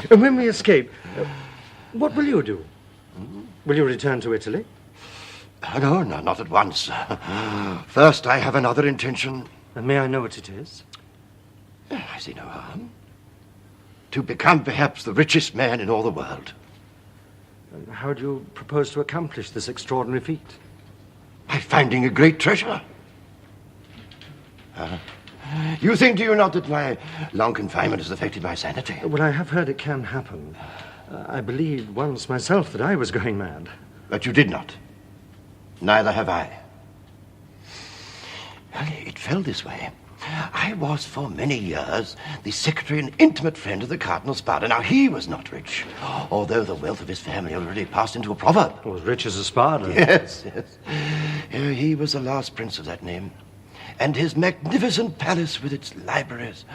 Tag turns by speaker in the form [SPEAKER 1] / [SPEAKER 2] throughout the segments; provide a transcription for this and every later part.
[SPEAKER 1] And when we escape, what will you do? Will you return to Italy?
[SPEAKER 2] No, not at once. First, I have another intention.
[SPEAKER 1] And may I know what it is?
[SPEAKER 2] I see no harm. To become perhaps the richest man in all the world.
[SPEAKER 1] And how do you propose to accomplish this extraordinary feat?
[SPEAKER 2] By finding a great treasure. You think, do you not, that my long confinement has affected my sanity?
[SPEAKER 1] Well, I have heard it can happen. I believed once myself that I was going mad.
[SPEAKER 2] But you did not. Neither have I. Well, it fell this way. I was for many years the secretary and intimate friend of the Cardinal Spada. Now, he was not rich, although the wealth of his family already passed into a proverb.
[SPEAKER 1] Oh, as rich as a Spada.
[SPEAKER 2] Yes. He was the last prince of that name. And his magnificent palace with its libraries,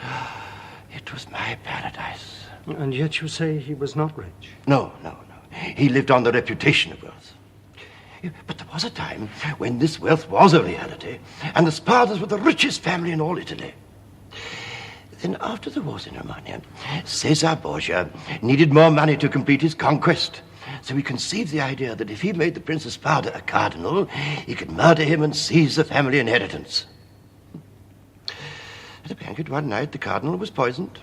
[SPEAKER 2] it was my paradise.
[SPEAKER 1] And yet you say he was not rich?
[SPEAKER 2] No. He lived on the reputation of wealth. But there was a time when this wealth was a reality, and the Spadas were the richest family in all Italy. Then, after the wars in Romagna, Caesar Borgia needed more money to complete his conquest. So he conceived the idea that if he made the Prince of Spada a cardinal, he could murder him and seize the family inheritance. At a banquet one night, the cardinal was poisoned.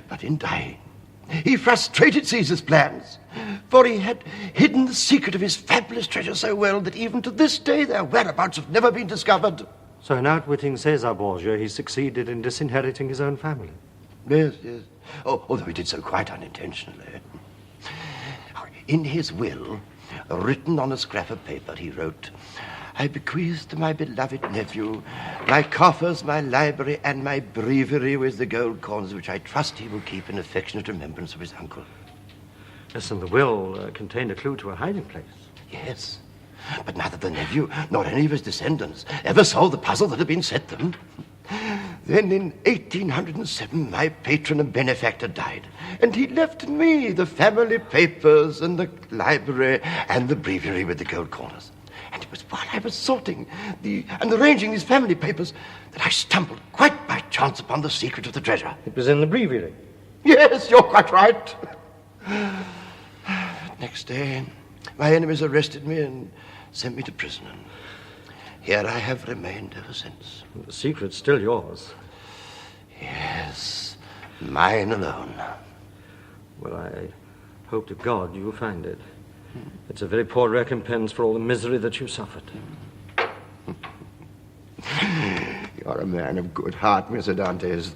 [SPEAKER 2] But in dying, he frustrated Caesar's plans, for he had hidden the secret of his fabulous treasure so well that even to this day their whereabouts have never been discovered.
[SPEAKER 1] So in outwitting Caesar Borgia, he succeeded in disinheriting his own family?
[SPEAKER 2] Yes. Although he did so quite unintentionally. In his will, written on a scrap of paper, he wrote, "I bequeath to my beloved nephew my coffers, my library, and my breviary with the gold coins, which I trust he will keep in affectionate remembrance of his uncle."
[SPEAKER 1] Yes, and the will contained a clue to a hiding place.
[SPEAKER 2] Yes, but neither the nephew nor any of his descendants ever solved the puzzle that had been set them. Then in 1807, my patron and benefactor died, and he left me the family papers and the library and the breviary with the gold corners. And it was while I was sorting and arranging these family papers that I stumbled quite by chance upon the secret of the treasure.
[SPEAKER 1] It was in the breviary?
[SPEAKER 2] Yes, you're quite right. Next day, my enemies arrested me and sent me to prison. And here I have remained ever since.
[SPEAKER 1] The secret's still yours.
[SPEAKER 2] Yes, mine alone.
[SPEAKER 1] Well, I hope to God you'll find it. It's a very poor recompense for all the misery that you suffered.
[SPEAKER 2] You're a man of good heart, Mr. Dantes.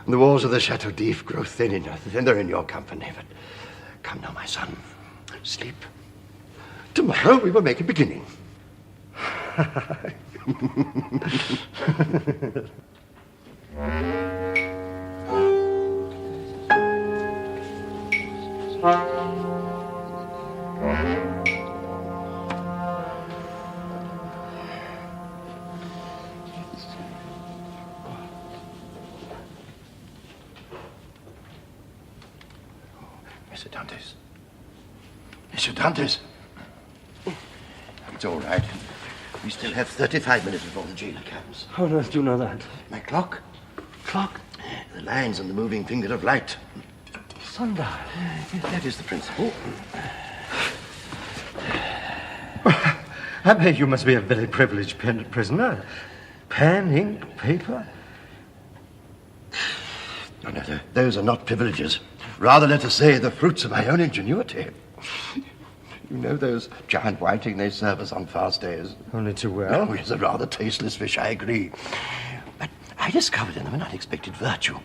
[SPEAKER 2] The walls of the Chateau d'If grow thin enough, and they're in your company. But come now, my son, sleep. Tomorrow we will make a beginning. Mr. Dantes. Mr. Dantes. It's all right. We still have 35 minutes before the jailer comes.
[SPEAKER 1] How on earth do you know that?
[SPEAKER 2] My clock? Clock? The lines on the moving finger of light.
[SPEAKER 1] Sundial.
[SPEAKER 2] Yes, that is the principle.
[SPEAKER 1] Abbe, you must be a very privileged prisoner. Pen, ink, paper.
[SPEAKER 2] No, those are not privileges. Rather, let us say, the fruits of my own ingenuity. You know those giant whiting they serve us on fast days?
[SPEAKER 1] Only too well.
[SPEAKER 2] Oh, it's a rather tasteless fish, I agree. But I discovered in them an unexpected virtue.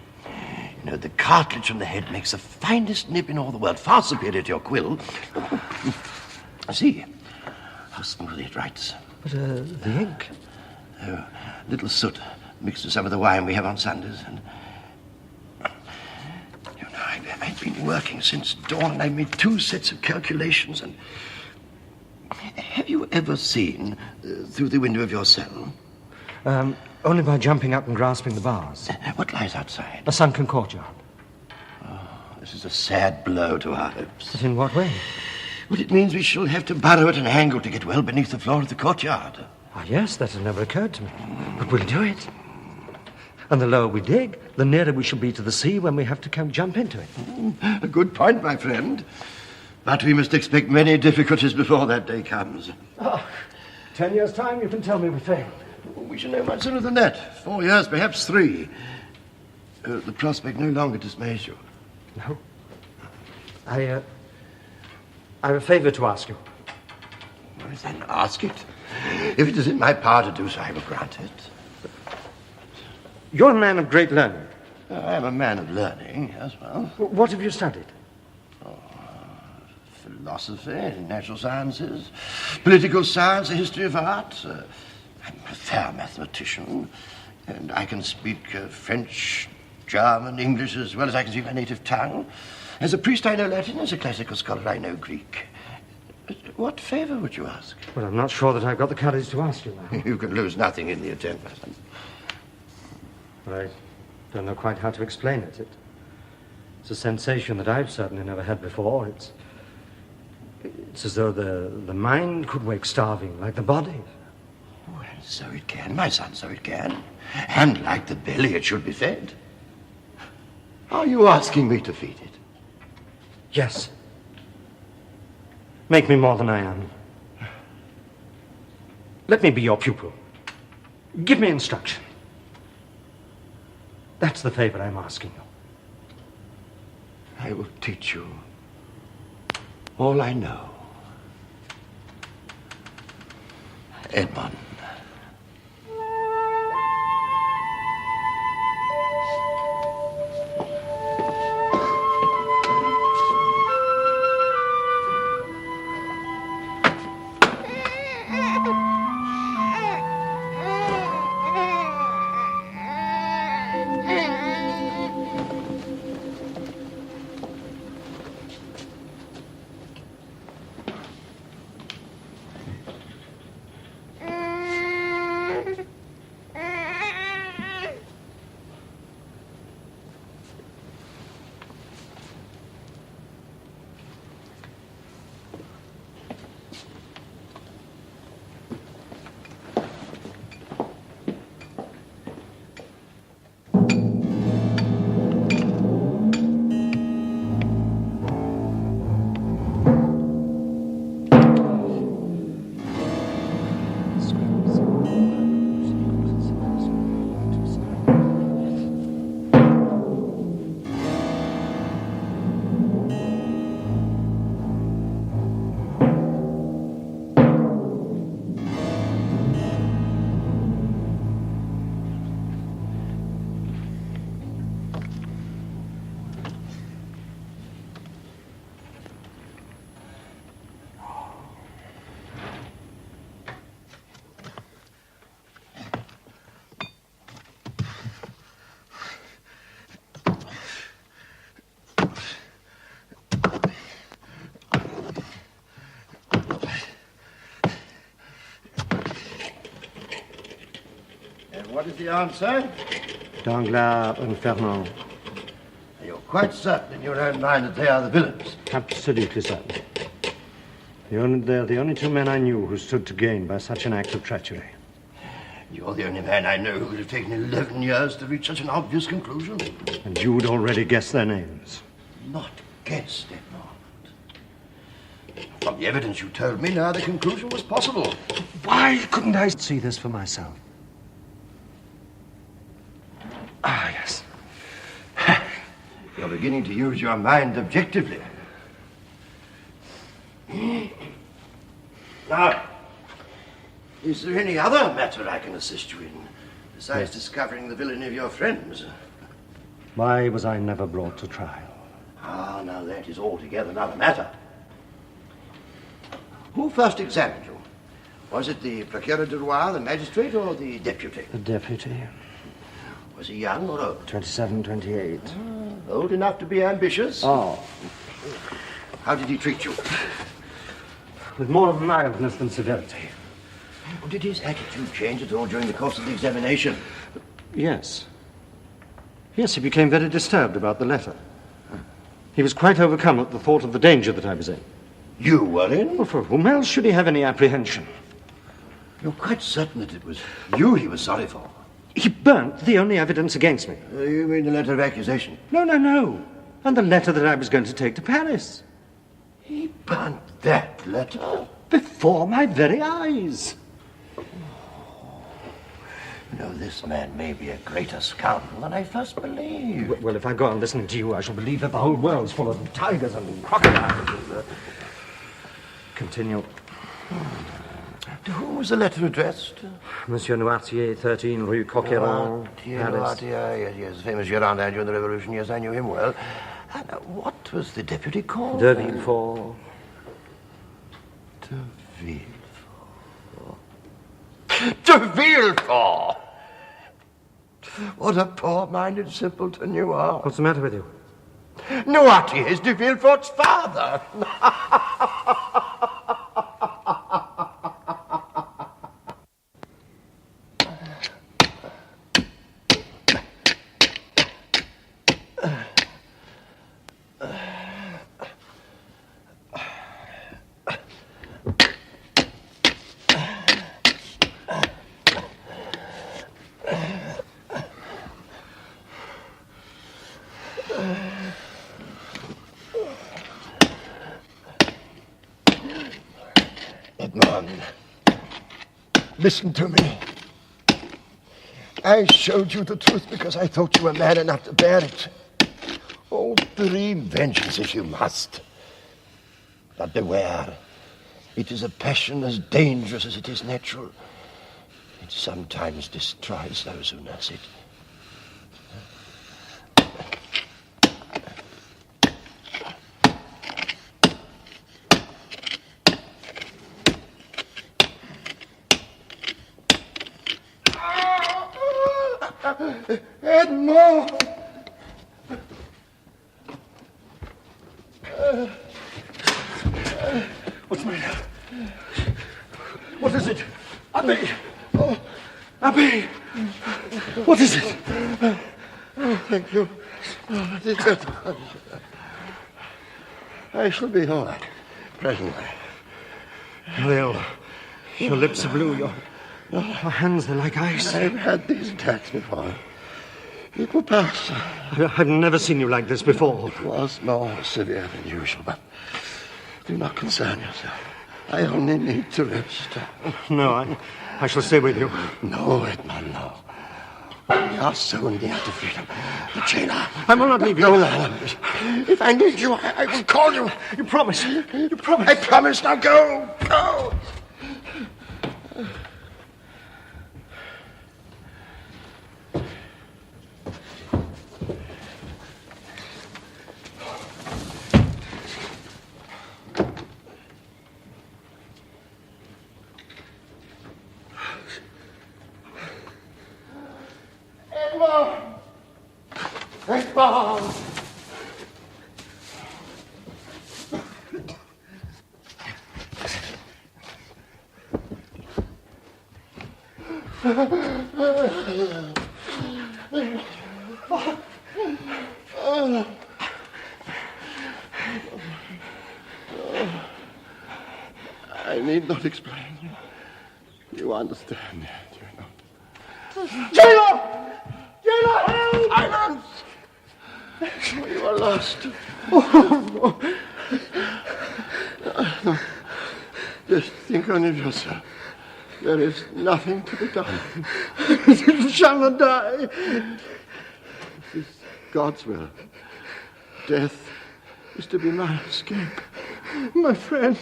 [SPEAKER 2] You know, the cartilage from the head makes the finest nib in all the world, far superior to your quill. See how smoothly it writes.
[SPEAKER 1] But the ink?
[SPEAKER 2] Oh, little soot mixed with some of the wine we have on Sundays. And I've been working since dawn, and I made 2 sets of calculations. And have you ever seen through the window of your cell?
[SPEAKER 1] Only by jumping up and grasping the bars.
[SPEAKER 2] What lies outside?
[SPEAKER 1] A sunken courtyard.
[SPEAKER 2] Oh, this is a sad blow to our hopes.
[SPEAKER 1] But in what way?
[SPEAKER 2] Well, it means we shall have to burrow at an angle to get well beneath the floor of the courtyard.
[SPEAKER 1] Ah, yes, that had never occurred to me. But we'll do it. And the lower we dig, the nearer we shall be to the sea when we have to jump into it.
[SPEAKER 2] A good point, my friend. But we must expect many difficulties before that day comes.
[SPEAKER 1] 10 years' time, you can tell me we failed.
[SPEAKER 2] We shall know much sooner than that. 4 years, perhaps 3. The prospect no longer dismays you.
[SPEAKER 1] No. I have a favor to ask you.
[SPEAKER 2] Well, then ask it. If it is in my power to do so, I will grant it.
[SPEAKER 1] You're a man of great learning.
[SPEAKER 2] I am a man of learning, yes, well.
[SPEAKER 1] What have you studied?
[SPEAKER 2] Philosophy, natural sciences, political science, the history of art. I'm a fair mathematician, and I can speak French, German, English as well as I can speak my native tongue. As a priest, I know Latin. As a classical scholar, I know Greek. What favor would you ask?
[SPEAKER 1] Well, I'm not sure that I've got the courage to ask you now.
[SPEAKER 2] You can lose nothing in the attempt, my son.
[SPEAKER 1] But I don't know quite how to explain it. It's a sensation that I've certainly never had before. It's as though the mind could wake starving, like the body.
[SPEAKER 2] Well, so it can, my son, so it can. And like the belly, it should be fed. Are you asking me to feed it?
[SPEAKER 1] Yes. Make me more than I am. Let me be your pupil. Give me instruction. That's the favor I'm asking you.
[SPEAKER 2] I will teach you all I know. Edmond. What is the answer?
[SPEAKER 1] Danglars and Fernand.
[SPEAKER 2] You're quite certain in your own mind that they are the villains?
[SPEAKER 1] Absolutely certain. They're the only 2 men I knew who stood to gain by such an act of treachery.
[SPEAKER 2] You're the only man I know who would have taken 11 years to reach such an obvious conclusion.
[SPEAKER 1] And you'd already guessed their names.
[SPEAKER 2] Not guessed, Edmond. From the evidence you told me, now the conclusion was possible.
[SPEAKER 1] Why couldn't I see this for myself? Ah, yes.
[SPEAKER 2] You're beginning to use your mind objectively. Now, is there any other matter I can assist you in, besides discovering the villainy of your friends?
[SPEAKER 1] Why was I never brought to trial?
[SPEAKER 2] Ah, now that is altogether another matter. Who first examined you? Was it the Procureur du Roi, the magistrate, or the deputy?
[SPEAKER 1] The deputy.
[SPEAKER 2] Was he young or old?
[SPEAKER 1] 27, 28.
[SPEAKER 2] Old enough to be ambitious?
[SPEAKER 1] Oh.
[SPEAKER 2] How did he treat you?
[SPEAKER 1] With more of mildness than severity.
[SPEAKER 2] Did his attitude change at all during the course of the examination?
[SPEAKER 1] Yes. Yes, he became very disturbed about the letter. He was quite overcome at the thought of the danger that I was in.
[SPEAKER 2] You were in?
[SPEAKER 1] Well, for whom else should he have any apprehension?
[SPEAKER 2] You're quite certain that it was you he was sorry for?
[SPEAKER 1] He burnt the only evidence against me.
[SPEAKER 2] You mean the letter of accusation?
[SPEAKER 1] No. And the letter that I was going to take to Paris.
[SPEAKER 2] He burnt that letter?
[SPEAKER 1] Before my very eyes.
[SPEAKER 2] You know, this man may be a greater scoundrel than I first believed.
[SPEAKER 1] Well, if I go on listening to you, I shall believe that the whole world's full of tigers and crocodiles. Continue.
[SPEAKER 2] To whom was the letter addressed?
[SPEAKER 1] Monsieur Noirtier, 13 Rue Coqueron, Paris.
[SPEAKER 2] Yes, the famous Girondin during the Revolution. Yes, I knew him well. And what was the deputy called?
[SPEAKER 1] De Villefort.
[SPEAKER 2] De Villefort. De Villefort! What a poor-minded simpleton you are.
[SPEAKER 1] What's the matter with you?
[SPEAKER 2] Noirtier is de Villefort's father. Edmond, listen to me. I showed you the truth because I thought you were man enough to bear it. Oh, dream vengeance if you must. But beware. It is a passion as dangerous as it is natural. It sometimes destroys those who nurse it. Edmond!
[SPEAKER 1] What's the matter? What is it? Abbé! Oh, Abbé! What is it?
[SPEAKER 2] Oh, thank you. Oh, I shall be all right presently.
[SPEAKER 1] Well, your lips are blue, your hands are like ice.
[SPEAKER 2] I've had these attacks before. It will pass.
[SPEAKER 1] I've never seen you like this before.
[SPEAKER 2] It was more severe than usual, but do not concern yourself. I only need to rest.
[SPEAKER 1] No, I shall stay with you.
[SPEAKER 2] No, Edmond, no. We are so near to freedom. The jailer.
[SPEAKER 1] I will not leave you.
[SPEAKER 2] No. If I need you, I will call you.
[SPEAKER 1] You promise. You promise.
[SPEAKER 2] I promise. Now go. Go. Edmond! I need not explain. You understand, do you not? Jailer! Jailer, help! Silence! You are lost. No. Just think only of yourself. There is nothing to be done.
[SPEAKER 1] You shall not die.
[SPEAKER 2] This is God's will. Death is to be my escape.
[SPEAKER 1] My friend,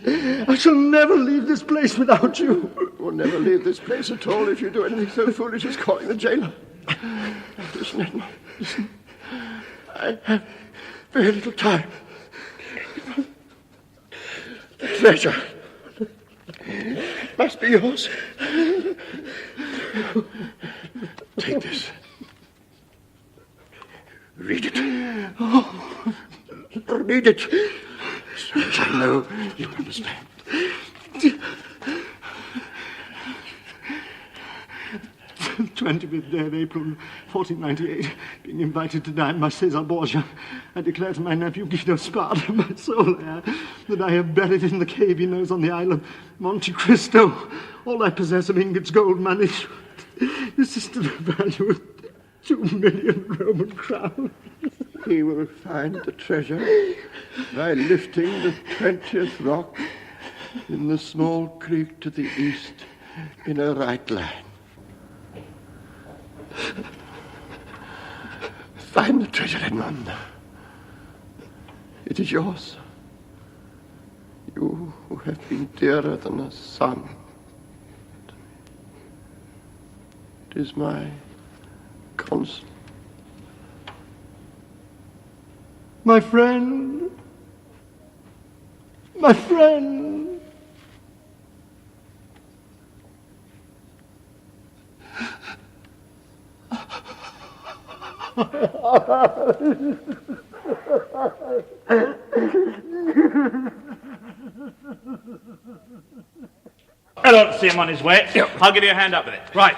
[SPEAKER 1] I shall never leave this place without you.
[SPEAKER 2] You will never leave this place at all if you do anything so foolish as calling the jailer. Listen, Edmond, listen. I have very little time. The treasure must be yours. Take this. Read it. Oh, read it. So much I know you understand.
[SPEAKER 1] 25th day of April, 1498, being invited to dine by Cesar Borgia, I declare to my nephew Guido Spada, my sole heir, that I have buried in the cave he knows on the island Monte Cristo all I possess of ingots, gold, money,
[SPEAKER 3] The system of value of 2 million Roman crowns.
[SPEAKER 4] He will find the treasure by lifting the 20th rock in the small creek to the east in a right line. Find the treasure, Edmund. It is yours. You who have been dearer than a son. It is my constant.
[SPEAKER 3] My friend. My friend.
[SPEAKER 5] I don't see him on his way. I'll give you a hand up with it. Right.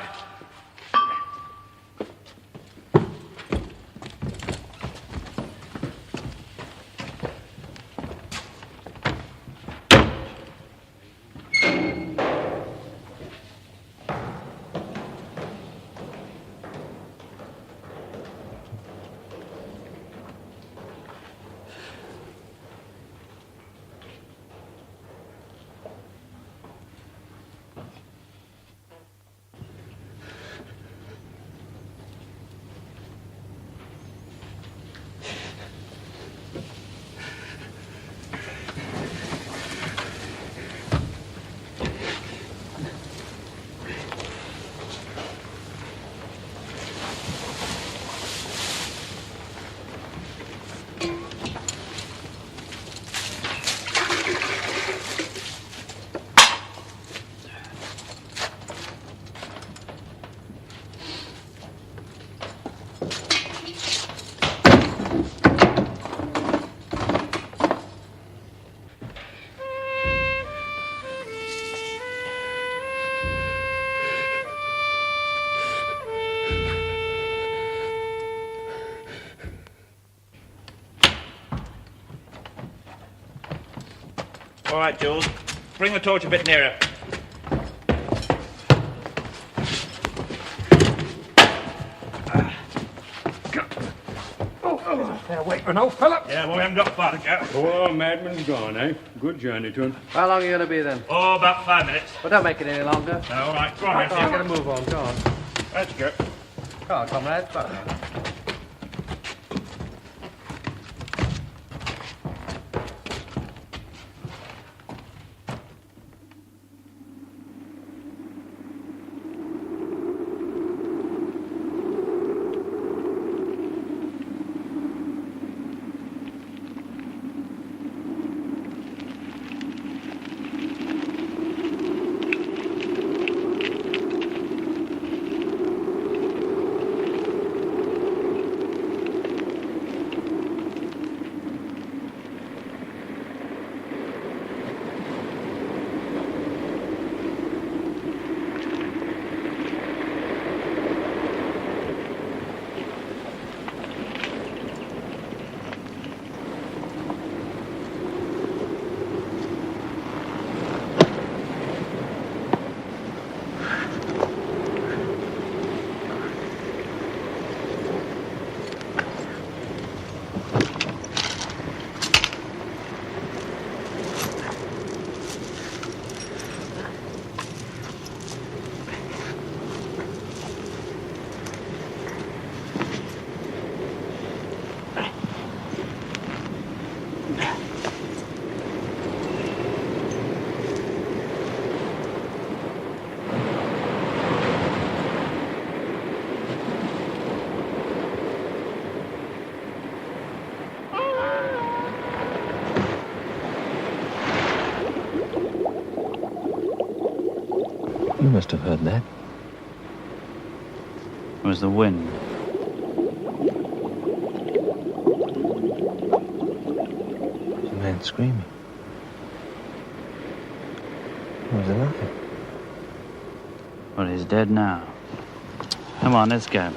[SPEAKER 5] All right, Jules. Bring the torch a bit nearer.
[SPEAKER 3] Wait, an old fella.
[SPEAKER 5] Yeah, well, we haven't got far to go.
[SPEAKER 6] Poor madman's gone, eh? Good journey to him.
[SPEAKER 7] How long are you going to be then?
[SPEAKER 5] Oh, about 5 minutes.
[SPEAKER 7] Well, don't make it any longer.
[SPEAKER 5] No, all right. Go on,
[SPEAKER 7] I'm
[SPEAKER 5] then.
[SPEAKER 7] going to move on. Go on.
[SPEAKER 5] Let's go.
[SPEAKER 7] Come on, comrades. Back on.
[SPEAKER 8] You must have heard that.
[SPEAKER 9] It was the wind.
[SPEAKER 8] There's a man screaming. He was alive.
[SPEAKER 9] Well, he's dead now. Come on, let's go.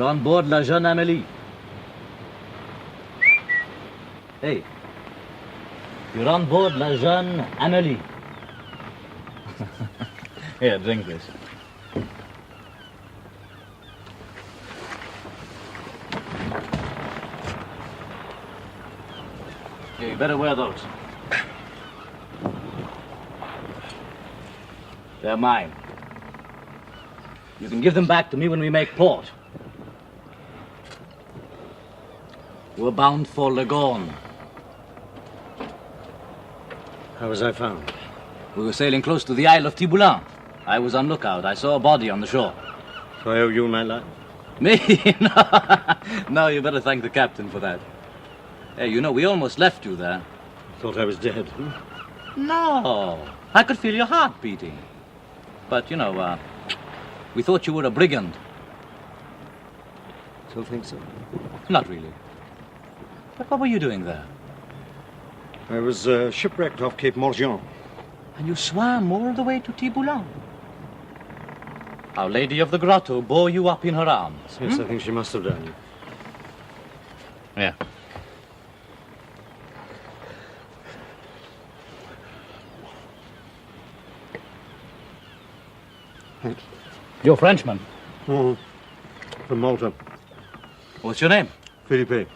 [SPEAKER 10] on board La Jeune Amélie. Hey, you're on board La Jeune Amélie. Here, drink this. Here, you better wear those. They're mine. You can give them back to me when we make port. We're bound for Leghorn.
[SPEAKER 1] How was I found?
[SPEAKER 10] We were sailing close to the Isle of Tibulan. I was on lookout. I saw a body on the shore.
[SPEAKER 1] So I owe you my life?
[SPEAKER 10] Me? No. No, you better thank the captain for that. Hey, you know, we almost left you there.
[SPEAKER 1] Thought I was dead.
[SPEAKER 10] No. I could feel your heart beating. But, you know, we thought you were a brigand.
[SPEAKER 1] Still think so?
[SPEAKER 10] Not really. But what were you doing there?
[SPEAKER 1] I was shipwrecked off Cape Morgion.
[SPEAKER 10] And you swam all the way to Tibulan. Our Lady of the Grotto bore you up in her arms.
[SPEAKER 1] Yes, I think she must have done.
[SPEAKER 10] Yeah.
[SPEAKER 1] Thanks.
[SPEAKER 10] You're Frenchman.
[SPEAKER 1] Oh, from Malta.
[SPEAKER 10] What's your name?
[SPEAKER 1] Philippe.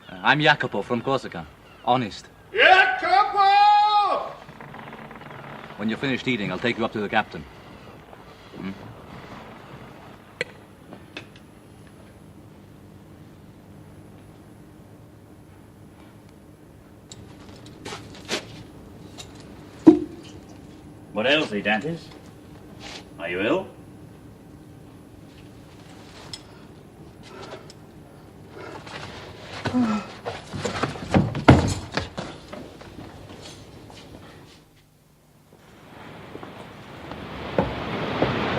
[SPEAKER 10] I'm Jacopo from Corsica. Honest.
[SPEAKER 4] Jacopo!
[SPEAKER 10] When you're finished eating, I'll take you up to the captain.
[SPEAKER 5] What ails thee, Dantes? Are you ill? Are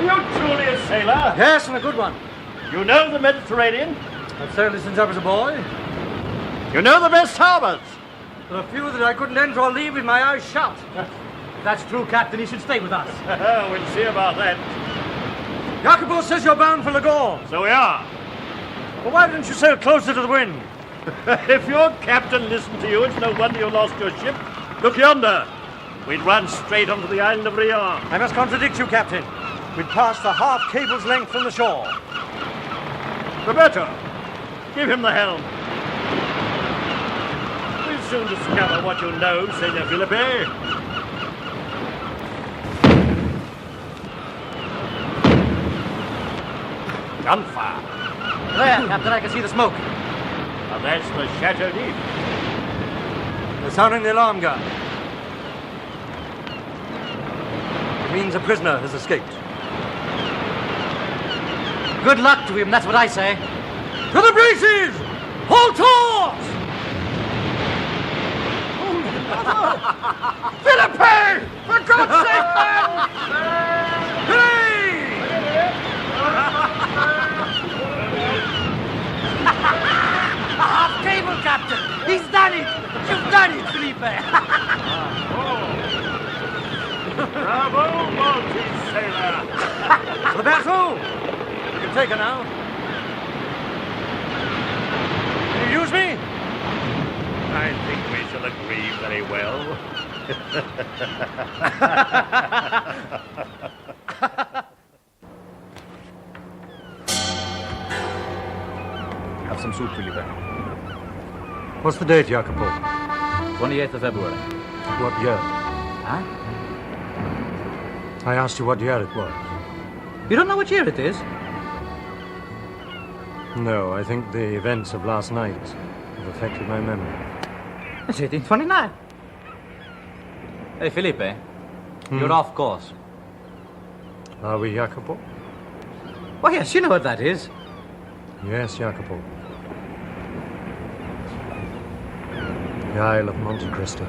[SPEAKER 5] you truly a sailor?
[SPEAKER 1] Yes, and a good one.
[SPEAKER 5] You know the Mediterranean?
[SPEAKER 1] I've sailed it since I was a boy.
[SPEAKER 5] You know the best harbors?
[SPEAKER 1] There are a few that I couldn't enter or leave with my eyes shut.
[SPEAKER 10] If that's true, Captain, he should stay with us.
[SPEAKER 5] We'll see about that.
[SPEAKER 1] Jacopo says you're bound for Leghorn.
[SPEAKER 5] So we are.
[SPEAKER 1] Well, why didn't you sail closer to the wind?
[SPEAKER 5] If your captain listened to you, it's no wonder you lost your ship. Look yonder. We'd run straight onto the island of Rion.
[SPEAKER 1] I must contradict you, Captain. We'd passed the half cable's length from the shore.
[SPEAKER 5] Roberto, give him the helm. We'll soon discover what you know, Senor Felipe. Gunfire.
[SPEAKER 10] There, Captain, I can see the smoke.
[SPEAKER 5] Now that's the Chateau d'If.
[SPEAKER 1] They're sounding the alarm gun. It means a prisoner has escaped.
[SPEAKER 10] Good luck to him, that's what I say.
[SPEAKER 1] To the braces! Hold taut!
[SPEAKER 4] Philippe! For God's sake, man!
[SPEAKER 10] Half cable, Captain! He's done it! You've done it, Felipe!
[SPEAKER 5] Bravo, Monte, sailor!
[SPEAKER 1] Roberto! You can take her now. Can you use me?
[SPEAKER 5] I think we shall agree very well.
[SPEAKER 10] Have some soup, Felipe.
[SPEAKER 1] What's the date, Jacopo?
[SPEAKER 10] 28th of February.
[SPEAKER 1] What year?
[SPEAKER 10] Huh?
[SPEAKER 1] I asked you what year it was.
[SPEAKER 10] You don't know what year it is?
[SPEAKER 1] No, I think the events of last night have affected my memory.
[SPEAKER 10] It's 1829. Hey, Felipe. You're off course.
[SPEAKER 1] Are we, Jacopo?
[SPEAKER 10] Well, yes, you know what that is.
[SPEAKER 1] Yes, Jacopo. The Isle of Monte Cristo.